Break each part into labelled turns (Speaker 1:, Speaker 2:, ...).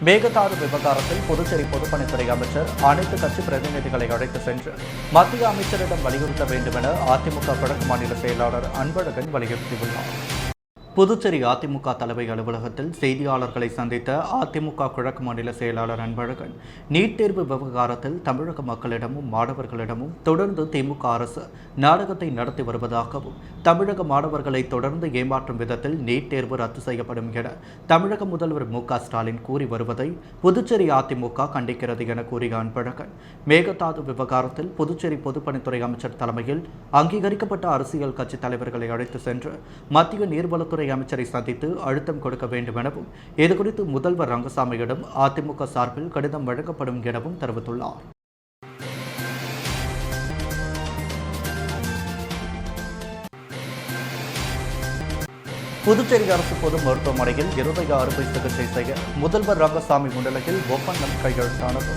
Speaker 1: மேகதாது விவகாரத்தில் புதுச்சேரி பொதுப்பணித்துறை அமைச்சர் அனைத்து கட்சி பிரதிநிதிகளை அழைத்து சென்று மத்திய அமைச்சரிடம் வலியுறுத்த வேண்டும் என அதிமுக கிழக்கு மாநில செயலாளர் அன்பழகன் வலியுறுத்தியுள்ளார். புதுச்சேரி அதிமுக தலைமை அலுவலகத்தில் செய்தியாளர்களை சந்தித்த அதிமுக கிழக்கு மாநில செயலாளர் அன்பழகன் நீட் தேர்வு விவகாரத்தில் தமிழக மக்களிடமும் மாணவர்களிடமும் தொடர்ந்து திமுக அரசு நாடகத்தை நடத்தி வருவதாகவும் தமிழக மாணவர்களை தொடர்ந்து ஏமாற்றும் விதத்தில் நீட் தேர்வு ரத்து செய்யப்படும் என தமிழக முதல்வர் மு.க.ஸ்டாலின் கூறி வருவதை புதுச்சேரி அதிமுக கண்டிக்கிறது என கூறிய அன்பழகன் மேகதாது விவகாரத்தில் புதுச்சேரி பொதுப்பணித்துறை அமைச்சர் தலைமையில் அங்கீகரிக்கப்பட்ட அரசியல் கட்சி தலைவர்களை அழைத்து சென்று மத்திய நீர்வளத்துறை அமைச்சரை சந்தித்து அழுத்தம் கொடுக்க வேண்டும் எனவும் இதுகுறித்து முதல்வர் ரங்கசாமியிடம் அதிமுக சார்பில் கடிதம் வழங்கப்படும் எனவும் தெரிவித்துள்ளார். புதுச்சேரி அரசு பொது மருத்துவமனையில் இருதய அறுவை சிகிச்சை செய்ய முதல்வர் ரங்கசாமி முன்னிலையில் ஒப்பந்தம் கையெழுத்தானது.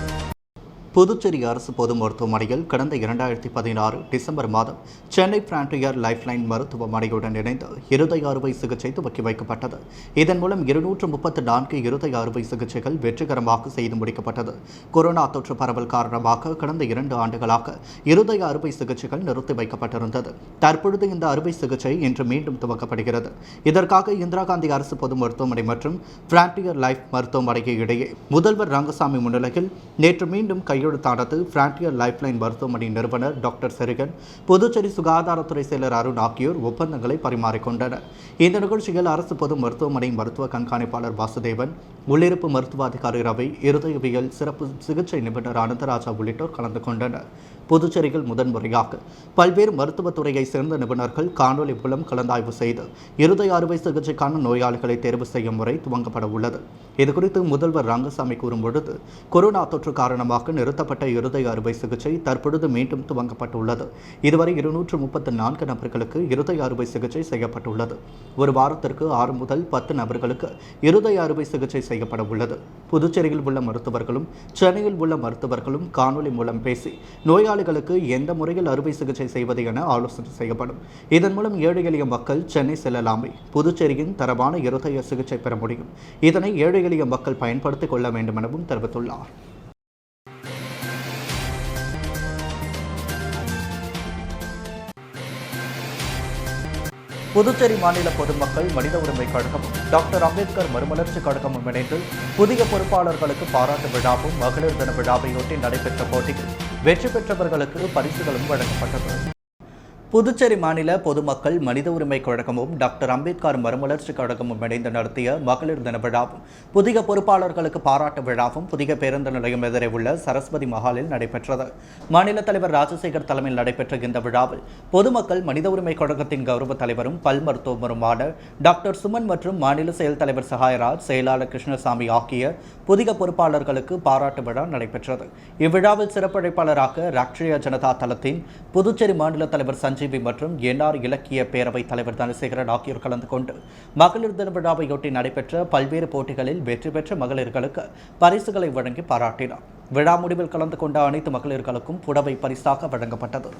Speaker 1: புதுச்சேரி அரசு பொது மருத்துவமனையில் கடந்த 2016 டிசம்பர் மாதம் சென்னை பிராண்டியர் லைஃப்லைன் மருத்துவமனையுடன் இணைந்து இருதய அறுவை சிகிச்சை துவக்கி வைக்கப்பட்டது. இதன் மூலம் 234 இருதய அறுவை சிகிச்சைகள் வெற்றிகரமாக செய்து முடிக்கப்பட்டது. கொரோனா தொற்று பரவல் காரணமாக கடந்த 2 ஆண்டுகளாக இருதய அறுவை சிகிச்சைகள் நிறுத்தி வைக்கப்பட்டிருந்தது. தற்பொழுது இந்த அறுவை சிகிச்சை இன்று மீண்டும் துவக்கப்படுகிறது. இதற்காக இந்திரா காந்தி அரசு பொது மருத்துவமனை மற்றும் பிராண்டியர் லைஃப் மருத்துவமனைக்கு இடையே முதல்வர் ரங்கசாமி முன்னிலையில் நேற்று மீண்டும் கையெழுத்தானது. பிராண்டியர் லைஃப்லைன் மருத்துவமனை நிறுவனர் டாக்டர் செரிகன், புதுச்சேரி சுகாதாரத்துறை செயலர் அருண் ஆகியோர் ஒப்பந்தங்களை பரிமாறிக்கொண்டனர். இந்த நிகழ்ச்சியில் அரசு பொது மருத்துவமனை மருத்துவ கண்காணிப்பாளர் வாசுதேவன், உள்ளிருப்பு மருத்துவ அதிகாரி ரவி, இருதயவியல் சிறப்பு சிகிச்சை நிபுணர் அனந்தராஜா உள்ளிட்டோர் கலந்து கொண்டனர். புதுச்சேரியில் முதன்முறையாக பல்வேறு மருத்துவத்துறையை சேர்ந்த நிபுணர்கள் காணொலி மூலம் கலந்தாய்வு செய்து இருதய அறுவை சிகிச்சைக்கான நோயாளிகளை தேர்வு செய்யும் முறை துவங்கப்பட உள்ளது. இதுகுறித்து முதல்வர் ரங்கசாமி கூறும்பொழுது, கொரோனா தொற்று காரணமாக நிறுத்தப்பட்ட இருதய அறுவை சிகிச்சை தற்பொழுது மீண்டும் துவங்கப்பட்டுள்ளது. இதுவரை 234 நபர்களுக்கு இருதய அறுவை சிகிச்சை செய்யப்பட்டுள்ளது. ஒரு வாரத்திற்கு 6 முதல் 10 நபர்களுக்கு இருதய அறுவை சிகிச்சை செய்யப்பட உள்ளது. புதுச்சேரியில் உள்ள மருத்துவர்களும் சென்னையில் உள்ள மருத்துவர்களும் காணொலி மூலம் பேசி நோயாளிகளுக்கு எந்த முறையில் அறுவை சிகிச்சை செய்வது என ஆலோசனை செய்யப்படும். இதன் மூலம் ஏழை எளிய மக்கள் சென்னை செல்லலாமே புதுச்சேரியின் தரமான இருதய சிகிச்சை பெற முடியும். இதனை ஏழை எளிய மக்கள் பயன்படுத்திக் கொள்ள வேண்டும் எனவும் தெரிவித்துள்ளார். புதுச்சேரி மாநில பொதுமக்கள் மனித உரிமை கழகமும் டாக்டர் அம்பேத்கர் மறுமலர்ச்சி கழகமும் இணைந்து புதிய பொறுப்பாளர்களுக்கு பாராட்டு விழாவும் மகளிர் தின விழாவையொட்டி நடைபெற்ற போட்டியில் வெற்றி பெற்றவர்களுக்கு பரிசுகளும் வழங்கப்பட்டது. புதுச்சேரி மாநில பொதுமக்கள் மனித உரிமை கழகமும் டாக்டர் அம்பேத்கர் மறுமலர்ச்சி கழகமும் இணைந்து நடத்திய மகளிர் தின விழாவும் புதிய பொறுப்பாளர்களுக்கு பாராட்டு விழாவும் புதிய பேருந்து நிலையம் எதிரே உள்ள சரஸ்வதி மஹாலில் நடைபெற்றது. மாநில தலைவர் ராஜசேகர் தலைமையில் நடைபெற்ற இந்த விழாவில் பொதுமக்கள் மனித உரிமை கழகத்தின் கௌரவ தலைவரும் பல் மருத்துவருமான டாக்டர் சுமன் மற்றும் மாநில செயல் தலைவர் சகாயராஜ், செயலாளர் கிருஷ்ணசாமி ஆகிய புதிய பொறுப்பாளர்களுக்கு பாராட்டு விழா நடைபெற்றது. இவ்விழாவில் சிறப்பழைப்பாளராக ராஷ்டிரிய ஜனதா தளத்தின் புதுச்சேரி மாநில தலைவர் சஞ்சீவி மற்றும் என்ஆர் இலக்கிய பேரவைத் தலைவர் தனசேகரன் ஆகியோர் கலந்து கொண்டு மகளிர் தின விழாவையொட்டி நடைபெற்ற பல்வேறு போட்டிகளில் வெற்றி பெற்ற மகளிர்களுக்கு பரிசுகளை வழங்கி பாராட்டினார். விழா முடிவில் கலந்து கொண்ட அனைத்து மகளிர்களுக்கும் புடவை பரிசாக வழங்கப்பட்டது.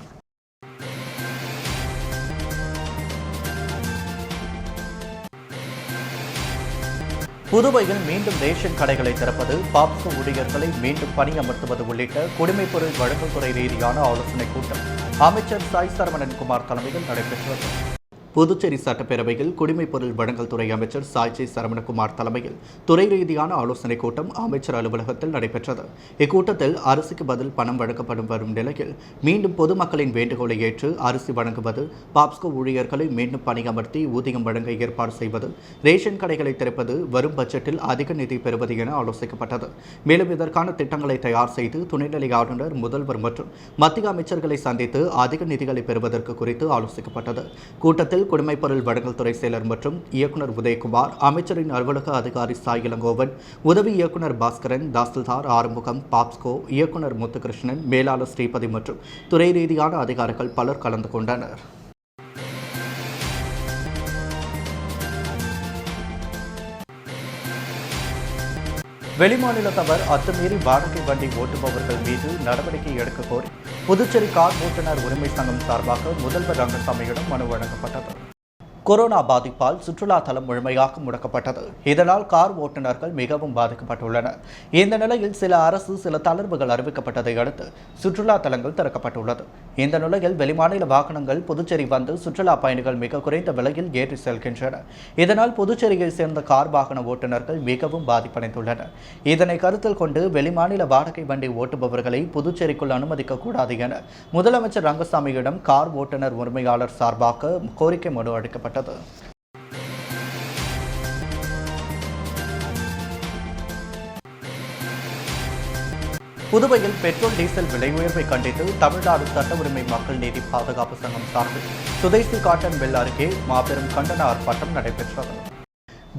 Speaker 1: புதுவையில் மீண்டும் ரேஷன் கடைகளை திறப்பது, பாப்ஸ்கோ ஊழியர்களை மீண்டும் பணியமர்த்துவது உள்ளிட்ட குடிமைப் பொருள் வழங்கல் துறை ரீதியான ஆலோசனைக் கூட்டம் அமைச்சர் சாய் சரவணன் குமார் தலைமையில் நடைபெற்றது. புதுச்சேரி சட்டப்பேரவையில் குடிமைப் பொருள் வழங்கல் துறை அமைச்சர் சாய்ஜி சரவணகுமார் தலைமையில் துறை ரீதியான ஆலோசனைக் கூட்டம் அமைச்சர் அலுவலகத்தில் நடைபெற்றது. இக்கூட்டத்தில் அரிசிக்கு பதில் பணம் வழங்கப்படும் வரும் நிலையில் மீண்டும் பொதுமக்களின் வேண்டுகோளை ஏற்று அரிசி வழங்குவது, பாப்ஸ்கோ ஊழியர்களை மீண்டும் பணியமர்த்தி ஊதியம் வழங்க ஏற்பாடு செய்வது, ரேஷன் கடைகளை திறப்பது, வரும் பட்ஜெட்டில் அதிக நிதி பெறுவது என ஆலோசிக்கப்பட்டது. மேலும் இதற்கான திட்டங்களை தயார் செய்து துணைநிலை ஆளுநர், முதல்வர் மற்றும் மத்திய அமைச்சர்களை சந்தித்து அதிக நிதிகளை பெறுவதற்கு குறித்து ஆலோசிக்கப்பட்டது. கூட்டத்தில் குடிமைப் பொருள் வழங்கல் துறை செயலர் மற்றும் இயக்குநர் உதயகுமார், அமைச்சரின் அலுவலக அதிகாரி சாய் இளங்கோவன், உதவி இயக்குநர் பாஸ்கரன், தாசில்தார் ஆறுமுகம், பாப்ஸ்கோ இயக்குநர் முத்துகிருஷ்ணன், மேலாளர் ஸ்ரீபதி மற்றும் துறை ரீதியான அதிகாரிகள் பலர் கலந்து கொண்டனர். வெளிமாநிலத்தவர் அத்துமீறி வாடகை வண்டி ஓட்டுபவர்கள் மீது நடவடிக்கை எடுக்க கோரி புதுச்சேரி கார் ஓட்டுநர் உரிமை சங்கம் சார்பாக முதல்வர் ரங்கசாமியிடம் மனு வழங்கப்பட்டது. கொரோனா பாதிப்பால் சுற்றுலா தலம் முழுமையாக முடக்கப்பட்டது. இதனால் கார் ஓட்டுநர்கள் மிகவும் பாதிக்கப்பட்டுள்ளனர். இந்த நிலையில் சில தளர்வுகள் அறிவிக்கப்பட்டதை அடுத்து சுற்றுலா தலங்கள் திறக்கப்பட்டுள்ளது. இந்த நிலையில் வெளிமாநில வாகனங்கள் புதுச்சேரி வந்து சுற்றுலா பயணிகள் மிக குறைந்த விலையில் ஏற்றி செல்கின்றனர். இதனால் புதுச்சேரியை சேர்ந்த கார் வாகன ஓட்டுநர்கள் மிகவும் பாதிப்படைந்துள்ளனர். இதனை கருத்தில் கொண்டு வெளிமாநில வாடகை வண்டி ஓட்டுபவர்களை புதுச்சேரிக்குள் அனுமதிக்கக்கூடாது என முதலமைச்சர் ரங்கசாமியிடம் கார் ஓட்டுநர் உரிமையாளர் சார்பாக கோரிக்கை மனு அளிக்கப்பட்டது. புதுவையில் பெட்ரோல் டீசல் விலை உயர்வை கண்டித்து தமிழ்நாடு சட்ட உரிமை மக்கள் நீதி பாதுகாப்பு சங்கம் சார்பில் சுதேசி காட்டன் மில் அருகே மாபெரும் கண்டன ஆர்ப்பாட்டம் நடைபெற்றது.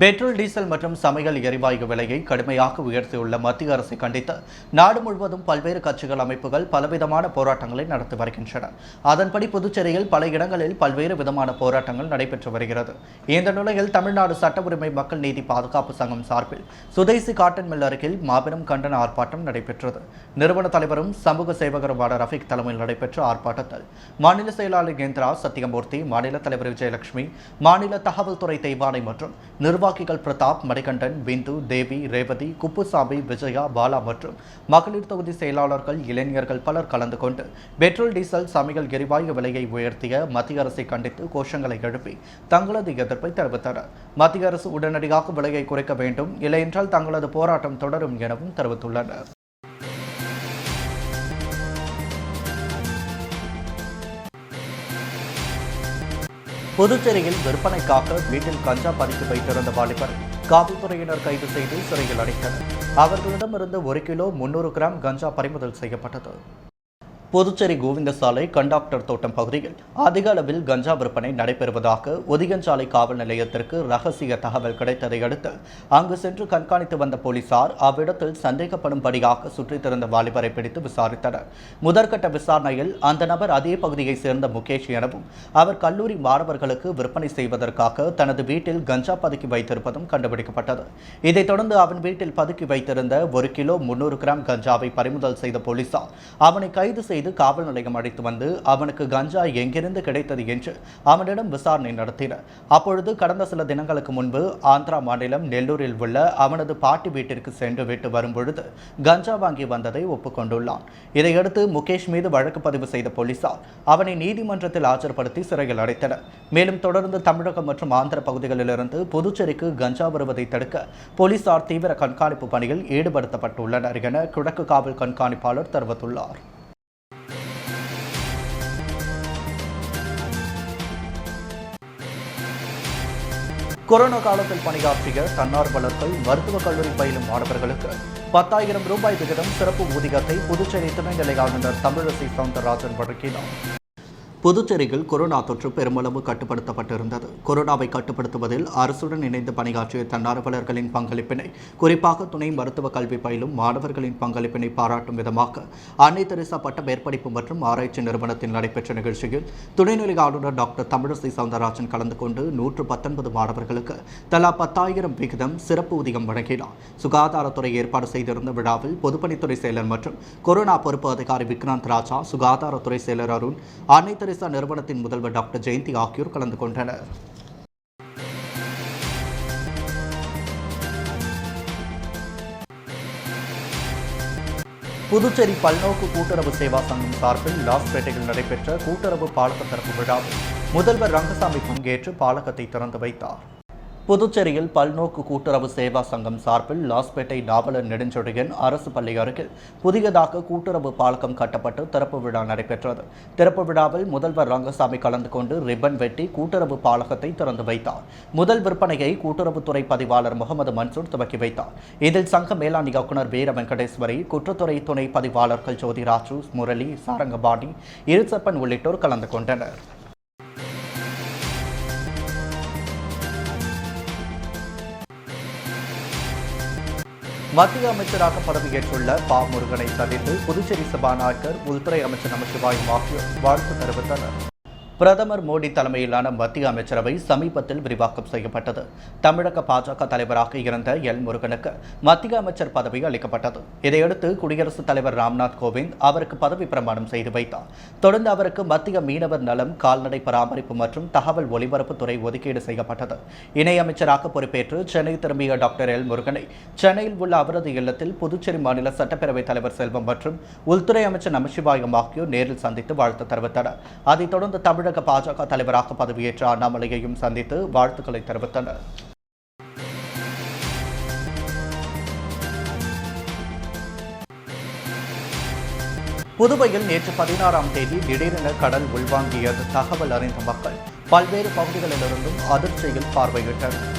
Speaker 1: பெட்ரோல் டீசல் மற்றும் சமையல் எரிவாயு விலையை கடுமையாக உயர்த்தியுள்ள மத்திய அரசை கண்டித்து நாடு முழுவதும் பல்வேறு கட்சிகள் அமைப்புகள் பலவிதமான போராட்டங்களை நடத்தி வருகின்றன. அதன்படி புதுச்சேரியில் பல இடங்களில் பல்வேறு விதமான போராட்டங்கள் நடைபெற்று வருகிறது. இந்த நிலையில் தமிழ்நாடு சட்ட உரிமை மக்கள் நீதி பாதுகாப்பு சங்கம் சார்பில் சுதேசி காட்டன் மில் அருகில் மாபெரும் கண்டன ஆர்ப்பாட்டம் நடைபெற்றது. நிறுவன தலைவரும் சமூக சேவகருமான ரஃபீக் தலைமையில் நடைபெற்ற ஆர்ப்பாட்டத்தில் மாநில செயலாளர் கேந்திரா சத்தியமூர்த்தி, மாநில தலைவர் விஜயலட்சுமி, மாநில தகவல் துறை தெய்வானை மற்றும் நிர்வாகிகள் பிரதாப், மணிகண்டன், பிந்து, தேவி, ரேவதி, குப்புசாமி, விஜயா, பாலா மற்றும் மகளிர் தொகுதி செயலாளர்கள், இளைஞர்கள் பலர் கலந்து கொண்டு பெட்ரோல் டீசல் சமையல் எரிவாயு விலையை உயர்த்திய மத்திய அரசை கண்டித்து கோஷங்களை எழுப்பி தங்களது எதிர்ப்பை தெரிவித்தனர். மத்திய அரசு உடனடியாக விலையை குறைக்க வேண்டும், இல்லையென்றால் தங்களது போராட்டம் தொடரும் எனவும் தெரிவித்துள்ளனர். புதுச்சேரியில் விற்பனைக்காக வீட்டில் கஞ்சா பதுக்கி வைத்திருந்த வாலிபரை காவல்துறையினர் கைது செய்து சிறையில் அடைத்தனர். அவர்களிடமிருந்து 1 கிலோ 300 கிராம் கஞ்சா பறிமுதல் செய்யப்பட்டது. புதுச்சேரி கோவிந்தசாலை கண்டாக்டர் தோட்டம் பகுதியில் அதிக அளவில் கஞ்சா விற்பனை நடைபெறுவதாக ஒதியஞ்சாலை காவல் நிலையத்திற்கு ரகசிய தகவல் கிடைத்ததை அடுத்து அங்கு சென்று கண்காணித்து வந்த போலீசார் அவ்விடத்தில் சந்தேகப்படும்படியாக சுற்றித் திரிந்த வாலிபரை பிடித்து விசாரித்தனர். முதற்கட்ட விசாரணையில் அந்த நபர் அதே பகுதியைச் சேர்ந்த முகேஷ் எனவும் அவர் கல்லூரி மாணவர்களுக்கு விற்பனை செய்வதற்காக தனது வீட்டில் கஞ்சா பதுக்கி வைத்திருப்பதும் கண்டுபிடிக்கப்பட்டது. இதைத் தொடர்ந்து அவன் வீட்டில் பதுக்கி வைத்திருந்த 1 கிலோ 300 கிராம் கஞ்சாவை பறிமுதல் செய்த போலீசார் அவனை கைது செய்து காவல் நிலையம் அழைத்து வந்து அவனுக்கு கஞ்சா எங்கிருந்து கிடைத்தது என்று அவனிடம் விசாரணை நடத்தினர். அப்பொழுது கடந்த சில தினங்களுக்கு முன்பு ஆந்திரா மாநிலம் நெல்லூரில் உள்ள அவனது பாட்டி வீட்டிற்கு சென்று விட்டு வரும்பொழுது கஞ்சா வாங்கி வந்ததை ஒப்புக்கொண்டுள்ளான். இதையடுத்து முகேஷ் மீது வழக்கு பதிவு செய்த போலீசார் அவனை நீதிமன்றத்தில் ஆஜர்படுத்தி சிறையில் அடைத்தனர். மேலும் தொடர்ந்து தமிழகம் மற்றும் ஆந்திர பகுதிகளிலிருந்து புதுச்சேரிக்கு கஞ்சா வருவதை தடுக்க போலீசார் தீவிர கண்காணிப்பு பணியில் ஈடுபடுத்தப்பட்டுள்ளனர் என கிழக்கு காவல் கண்காணிப்பாளர் தெரிவித்துள்ளார். கொரோனா காலத்தில் பணியாற்றிய தன்னார்வலர்கள், மருத்துவக் கல்லூரி பயிலும் மாணவர்களுக்கு 10,000 ரூபாய் விகிதம் சிறப்பு ஊதியத்தை புதுச்சேரி துணைநிலை ஆளுநர் தமிழிசை சவுந்தரராஜன் வழங்கினார். புதுச்சேரியில் கொரோனா தொற்று பெருமளவு கட்டுப்படுத்தப்பட்டிருந்தது. கொரோனாவை கட்டுப்படுத்துவதில் அரசுடன் இணைந்து பணியாற்றிய தன்னார்வலர்களின் பங்களிப்பினை, குறிப்பாக துணை மருத்துவ கல்வி பயிலும் மாணவர்களின் பங்களிப்பினை பாராட்டும் விதமாக அன்னை தெரசா பட்ட மேற்படிப்பு மற்றும் ஆராய்ச்சி நிறுவனத்தில் நடைபெற்ற நிகழ்ச்சியில் துணைநிலை ஆளுநர் டாக்டர் தமிழிசை சவுந்தரராஜன் கலந்து கொண்டு 119 மாணவர்களுக்கு தலா 10,000 விகிதம் சிறப்பு ஊதியம் வழங்கினார். சுகாதாரத்துறை ஏற்பாடு செய்திருந்த விழாவில் பொதுப்பணித்துறை செயலர் மற்றும் கொரோனா பொறுப்பு அதிகாரி விக்ராந்த் ராஜா, சுகாதாரத்துறை செயலர் அருண், அன்னை தெரசா நிறுவனத்தின் முதல்வர் டாக்டர் ஜெயந்தி ஆகியோர் கலந்து கொண்டனர். புதுச்சேரி பல்நோக்கு கூட்டுறவு சேவா சங்கம் சார்பில் லாஸ்பேட்டையில் நடைபெற்ற கூட்டுறவு பாலக திறப்பு விழாவில் முதல்வர் ரங்கசாமி பங்கேற்று பாலகத்தை திறந்து வைத்தார். புதுச்சேரியில் பல்நோக்கு கூட்டுறவு சேவா சங்கம் சார்பில் லாஸ்பேட்டை நாவலர் நெடுஞ்செழியன் அரசு பள்ளி அருகில் புதியதாக கூட்டுறவு பாலகம் கட்டப்பட்டு திறப்பு விழா நடைபெற்றது. திறப்பு விழாவில் முதல்வர் ரங்கசாமி கலந்து கொண்டு ரிப்பன் வெட்டி கூட்டுறவு பாலகத்தை திறந்து வைத்தார். முதல் விற்பனையை கூட்டுறவுத்துறை பதிவாளர் முகமது மன்சூர் துவக்கி வைத்தார். இதில் சங்க மேலாண் இயக்குநர் வீர வெங்கடேஸ்வரி, குற்றத்துறை துணை பதிவாளர்கள் ஜோதிராஜு, முரளி, சாரங்கபாணி, இருசப்பன் உள்ளிட்டோர் கலந்து கொண்டனர். மத்திய அமைச்சராக பதவியேற்றுள்ள பா. முருகனை சந்தித்து புதுச்சேரி சபாநாயகர், உள்துறை அமைச்சர் நமச்சிவாயம் ஆகியோர் வாழ்த்து தெரிவித்தனர். பிரதமர் மோடி தலைமையிலான மத்திய அமைச்சரவை சமீபத்தில் விரிவாக்கம் செய்யப்பட்டது. தமிழக பாஜக தலைவராக இருந்த எல். முருகனுக்கு மத்திய அமைச்சர் பதவி அளிக்கப்பட்டது. இதையடுத்து குடியரசுத் தலைவர் ராம்நாத் கோவிந்த் அவருக்கு பதவி பிரமாணம் செய்து வைத்தார். தொடர்ந்து அவருக்கு மத்திய மீனவர் நலம், கால்நடை பராமரிப்பு மற்றும் தகவல் ஒலிபரப்புத்துறை ஒதுக்கீடு செய்யப்பட்டது. இணையமைச்சராக பொறுப்பேற்று சென்னை திரும்பிய டாக்டர் எல். முருகனை சென்னையில் உள்ள அவரது இல்லத்தில் புதுச்சேரி மாநில சட்டப்பேரவைத் தலைவர் செல்வம் மற்றும் உள்துறை அமைச்சர் நமசிவாயம் ஆகியோர் நேரில் சந்தித்து வாழ்த்து தெரிவித்தனர். அதைத் தொடர்ந்து தமிழக பாஜக தலைவராக பதவியேற்ற அண்ணாமலையையும் சந்தித்து வாழ்த்துக்களை தெரிவித்தனர். புதுவையில் நேற்று 16ஆம் தேதி திடீரென கடல் உள்வாங்கியது தகவல் அறிந்த மக்கள் பல்வேறு பகுதிகளிலிருந்தும் அதிர்ச்சியில் பார்வையிட்டனர்.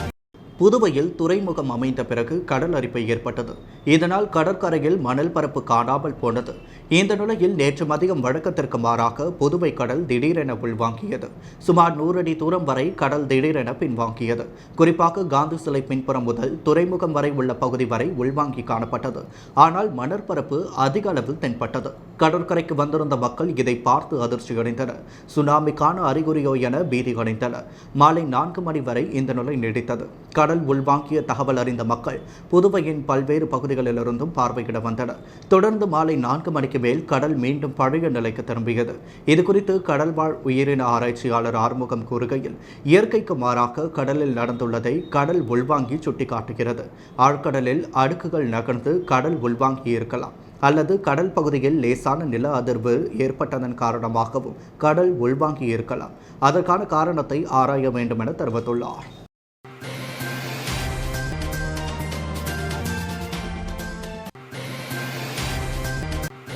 Speaker 1: புதுவையில் துறைமுகம் அமைந்த பிறகு கடல் அரிப்பு ஏற்பட்டது. இதனால் கடற்கரையில் மணல் பரப்பு காணாமல் போனது. இந்த நிலையில் நேற்று மதியம் வழக்கத்திற்கு மாறாக புதுவை கடல் திடீரென உள்வாங்கியது. சுமார் 100 அடி தூரம் வரை கடல் திடீரென பின்வாங்கியது. குறிப்பாக காந்தி சிலை பின்புறம் முதல் துறைமுகம் வரை உள்ள பகுதி வரை உள்வாங்கி காணப்பட்டது. ஆனால் மணற்பரப்பு அதிக அளவில் தென்பட்டது. கடற்கரைக்கு வந்திருந்த மக்கள் இதை பார்த்து அதிர்ச்சியடைந்தனர். சுனாமிக்கான அறிகுறியோ என பீதி அடைந்தனர். மாலை 4 மணி வரை இந்த நிலை நீடித்தது. கடல் உள்வாங்கிய தகவல் அறிந்த மக்கள் புதுவையின் பல்வேறு பகுதிகளிலிருந்தும் பார்வையிட வந்தனர். தொடர்ந்து மாலை 4 மணிக்கு மேல் கடல் மீண்டும் பழைய நிலைக்கு திரும்பியது. இதுகுறித்து கடல்வாழ் உயிரின ஆராய்ச்சியாளர் ஆறுமுகம் கூறுகையில், இயற்கைக்கு மாறாக கடலில் நடந்துள்ளதை கடல் உள்வாங்கி சுட்டிக்காட்டுகிறது. ஆழ்கடலில் அடுக்குகள் நகர்ந்து கடல் உள்வாங்கி இருக்கலாம், அல்லது கடல் பகுதியில் லேசான நில அதிர்வு ஏற்பட்டதன் காரணமாகவும் கடல் உள்வாங்கி இருக்கலாம். அதற்கான காரணத்தை ஆராய வேண்டும் என தெரிவித்துள்ளார்.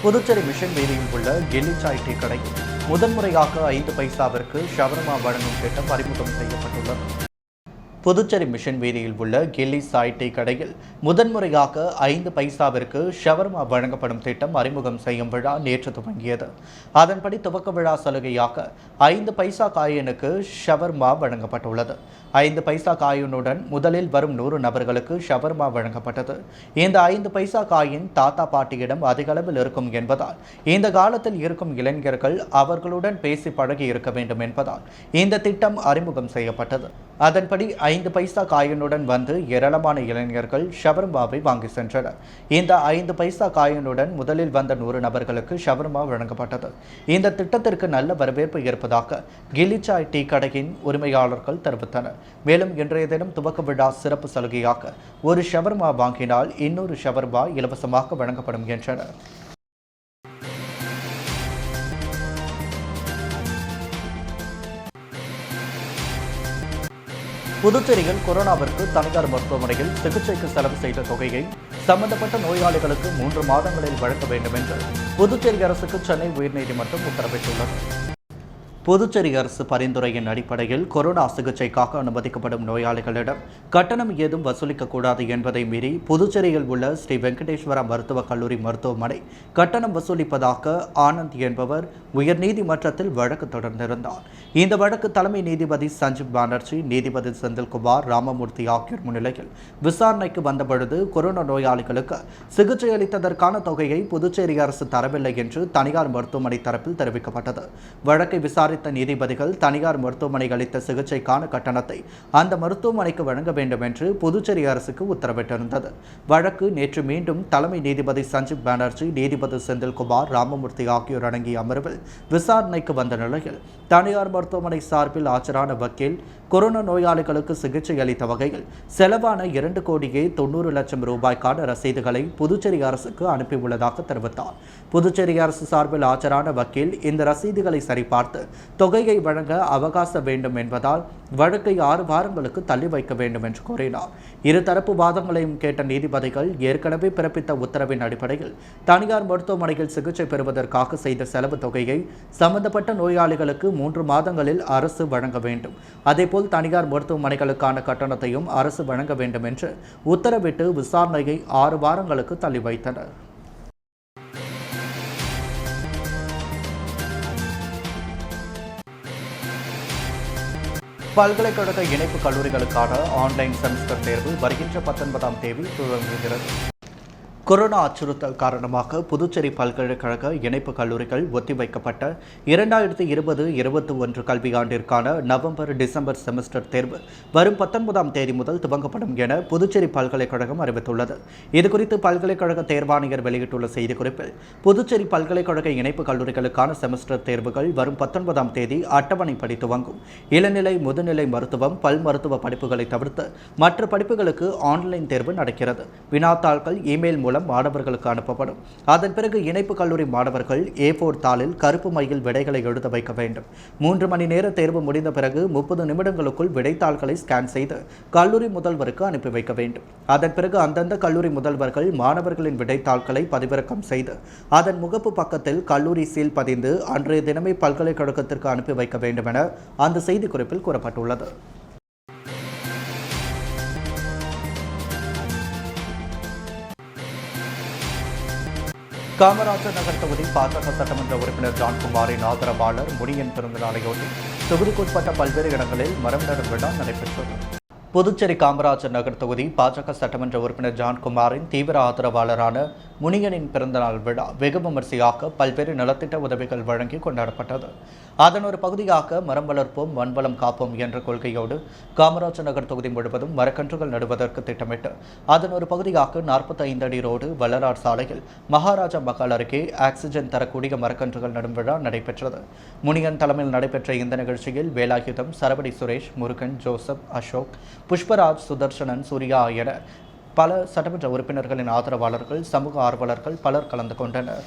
Speaker 1: புதுச்சேரி மிஷன் வீதியில் உள்ள கெல்லி சாய் டீ கடையில் முதன்முறையாக 5 பைசாவிற்கு ஷவர்மா வழங்கும் திட்டம் அறிமுகம் செய்யப்பட்டுள்ளது. புதுச்சேரி மிஷன் வீதியில் உள்ள கெல்லி சாய் டீ கடையில் முதன்முறையாக 5 பைசாவிற்கு ஷவர்மா வழங்கப்படும் திட்டம் அறிமுகம் செய்யும் விழா நேற்று துவங்கியது. அதன்படி துவக்க விழா சலுகையாக 5 பைசா காயினுக்கு ஷவர்மா வழங்கப்பட்டுள்ளது. 5 பைசா காயினுடன் முதலில் வரும் 100 நபர்களுக்கு ஷவர்மா வழங்கப்பட்டது. இந்த 5 பைசா காயின் தாத்தா பாட்டியிடம் அதிக அளவில் இருக்கும் என்பதால் இந்த காலத்தில் இருக்கும் இளைஞர்கள் அவர்களுடன் பேசி பழகி இருக்க வேண்டும் என்பதால் இந்த திட்டம் அறிமுகம் செய்யப்பட்டது. அதன்படி 5 பைசா காயினுடன் வந்து ஏராளமான இளைஞர்கள் ஷவர்மாவை வாங்கி சென்றனர். இந்த 5 பைசா காயினுடன் முதலில் வந்த 100 நபர்களுக்கு ஷவர்மா வழங்கப்பட்டது. இந்த திட்டத்திற்கு நல்ல வரவேற்பு இருப்பதாக கில்லி சாய் டீ கடையின் உரிமையாளர்கள் தெரிவித்தனர். மேலும் இன்றைய தினம் துவக்க விழா சிறப்பு சலுகையாக ஒரு ஷவர்மா வாங்கினால் இன்னொரு ஷவர்மா இலவசமாக வழங்கப்படும் என்றனர். புதுச்சேரியில் கொரோனாவிற்கு தனியார் மருத்துவமனையில் சிகிச்சைக்கு செலவு செய்த தொகையை சம்பந்தப்பட்ட நோயாளிகளுக்கு 3 மாதங்களில் வழங்க வேண்டும் என்று புதுச்சேரி அரசுக்கு சென்னை உயர்நீதிமன்றம் உத்தரவிட்டுள்ளது. புதுச்சேரி அரசு பரிந்துரையின் அடிப்படையில் கொரோனா சிகிச்சைக்காக அனுமதிக்கப்படும் நோயாளிகளிடம் கட்டணம் ஏதும் வசூலிக்கக்கூடாது என்பதை மீறி புதுச்சேரியில் உள்ள ஸ்ரீ வெங்கடேஸ்வரா மருத்துவக் கல்லூரி மருத்துவமனை கட்டணம் வசூலிப்பதாக ஆனந்த் என்பவர் உயர்நீதிமன்றத்தில் வழக்கு தொடர்ந்திருந்தார். இந்த வழக்கு தலைமை நீதிபதி சஞ்சீப் பானர்ஜி, நீதிபதி செந்தில்குமார், ராமமூர்த்தி ஆகியோர் முன்னிலையில் விசாரணைக்கு வந்தபொழுது கொரோனா நோயாளிகளுக்கு சிகிச்சை அளித்ததற்கான தொகையை புதுச்சேரி அரசு தரவில்லை என்று தனியார் மருத்துவமனை தரப்பில் தெரிவிக்கப்பட்டது. வழக்கை விசாரித்த நீதிபதிகள் தனியார் மருத்துவமனை அளித்த சிகிச்சைக்கான கட்டணத்தை அந்த மருத்துவமனைக்கு வழங்க வேண்டும் என்று புதுச்சேரி அரசுக்கு உத்தரவிட்டிருந்தது. வழக்கு நேற்று மீண்டும் தலைமை நீதிபதி சஞ்சீப் பானர்ஜி, நீதிபதி செந்தில்குமார், ராமமூர்த்தி ஆகியோர் அடங்கிய அமர்வில் விசாரணைக்கு வந்த நிலையில் தனியார் மருத்துவமனை சார்பில் ஆஜரான வக்கீல் கொரோனா நோயாளிகளுக்கு சிகிச்சை அளித்த வகையில் செலவான 2,90,00,000 ரூபாய்க்கான ரசீதுகளை புதுச்சேரி அரசுக்கு அனுப்பியுள்ளதாக தெரிவித்தார். புதுச்சேரி அரசு சார்பில் ஆஜரான வக்கீல் இந்த ரசீதுகளை சரிபார்த்து தொகையை வழங்க அவகாசம் வேண்டும் என்பதால் வழக்கை 6 வாரங்களுக்கு தள்ளி வைக்க வேண்டும் என்று கோரினார். இருதரப்பு வாதங்களையும் கேட்ட நீதிபதிகள் ஏற்கனவே பிறப்பித்த உத்தரவின் அடிப்படையில் தனியார் மருத்துவமனையில் சிகிச்சை பெறுவதற்காக செய்த செலவு தொகையை சம்பந்தப்பட்ட நோயாளிகளுக்கு 3 மாதங்களில் அரசு வழங்க வேண்டும். அதேபோல் தனியார் மருத்துவமனைகளுக்கான கட்டணத்தையும் அரசு வழங்க வேண்டும் என்று உத்தரவிட்டு விசாரணையை 6 வாரங்களுக்கு தள்ளி வைத்தனர். பல்கலைக்கழக இணைப்பு கல்லூரிகளுக்கான ஆன்லைன் செமஸ்டர் தேர்வு வருகின்ற 19ஆம் தேதி துவங்குகிறது. கொரோனா அச்சுறுத்தல் காரணமாக புதுச்சேரி பல்கலைக்கழக இணைப்பு கல்லூரிகள் ஒத்திவைக்கப்பட்ட 2020-21 கல்வியாண்டிற்கான நவம்பர் டிசம்பர் செமஸ்டர் தேர்வு வரும் 19ஆம் தேதி முதல் துவங்கப்படும் என புதுச்சேரி பல்கலைக்கழகம் அறிவித்துள்ளது. இதுகுறித்து பல்கலைக்கழக தேர்வாணையர் வெளியிட்டுள்ள செய்திக்குறிப்பில், புதுச்சேரி பல்கலைக்கழக இணைப்பு கல்லூரிகளுக்கான செமஸ்டர் தேர்வுகள் வரும் 19ஆம் தேதி அட்டவணைப்படி துவங்கும். இளநிலை, முதுநிலை மருத்துவம், பல் மருத்துவ படிப்புகளை தவிர்த்து மற்ற படிப்புகளுக்கு ஆன்லைன் தேர்வு நடக்கிறது. வினாத்தாள்கள் இமெயில் மூலம் மாணவர்களுக்கு அனுப்பப்படும். அதன் பிறகு இணைப்பு கல்லூரி மாணவர்கள் A4 தாளில் கருப்பு மையில் விடைகளை எழுத வைக்க வேண்டும். 3 மணி நேர தேர்வு முடிந்த பிறகு 30 நிமிடங்களுக்குள் விடைத்தாள்களை ஸ்கேன் செய்து கல்லூரி முதல்வருக்கு அனுப்பி வைக்க வேண்டும். அதன் பிறகு அந்தந்த கல்லூரி முதல்வர்கள் மாணவர்களின் விடைத்தாள்களை பதிவிறக்கம் செய்து அதன் முகப்பு பக்கத்தில் கல்லூரி சீல் பதிந்து அன்றைய தினமே பல்கலைக்கழகத்திற்கு அனுப்பி வைக்க வேண்டும் என அந்த செய்திக்குறிப்பில் கூறப்பட்டுள்ளது. காமராஜர் நகர் தொகுதி பாஜக சட்டமன்ற உறுப்பினர் ஜான்குமாரின் ஆதரவாளர் முனியன் பிறந்தநாளையொட்டி தொகுதிக்குட்பட்ட பல்வேறு இடங்களில் மரம் நடும் விழா நடைபெற்றது. புதுச்சேரி காமராஜர் நகர் தொகுதி பாஜக சட்டமன்ற உறுப்பினர் ஜான்குமாரின் தீவிர ஆதரவாளரான முனியனின் பிறந்தநாள் விழா வெகு விமரிசையாக பல்வேறு நலத்திட்ட உதவிகள் வழங்கி கொண்டாடப்பட்டது. அதன் ஒரு பகுதியாக மரம் வளர்ப்போம், மண்வளம் காப்போம் என்ற கொள்கையோடு காமராஜர் நகர் தொகுதி முழுவதும் மரக்கன்றுகள் நடுவதற்கு திட்டமிட்டு அதன் ஒரு பகுதியாக 45 அடி ரோடு வள்ளலார் சாலையில் மகாராஜா மகால் அருகே ஆக்சிஜன் தரக்கூடிய மரக்கன்றுகள் நடும் விழா நடைபெற்றது. முனியன் தலைமையில் நடைபெற்ற இந்த நிகழ்ச்சியில் வேலாயுதம், சரவடி சுரேஷ், முருகன், ஜோசப், அசோக், புஷ்பராஜ், சுதர்சனன், சூர்யா என பல சட்டமன்ற உறுப்பினர்களின் ஆதரவாளர்கள், சமூக ஆர்வலர்கள் பலர் கலந்து கொண்டனர்.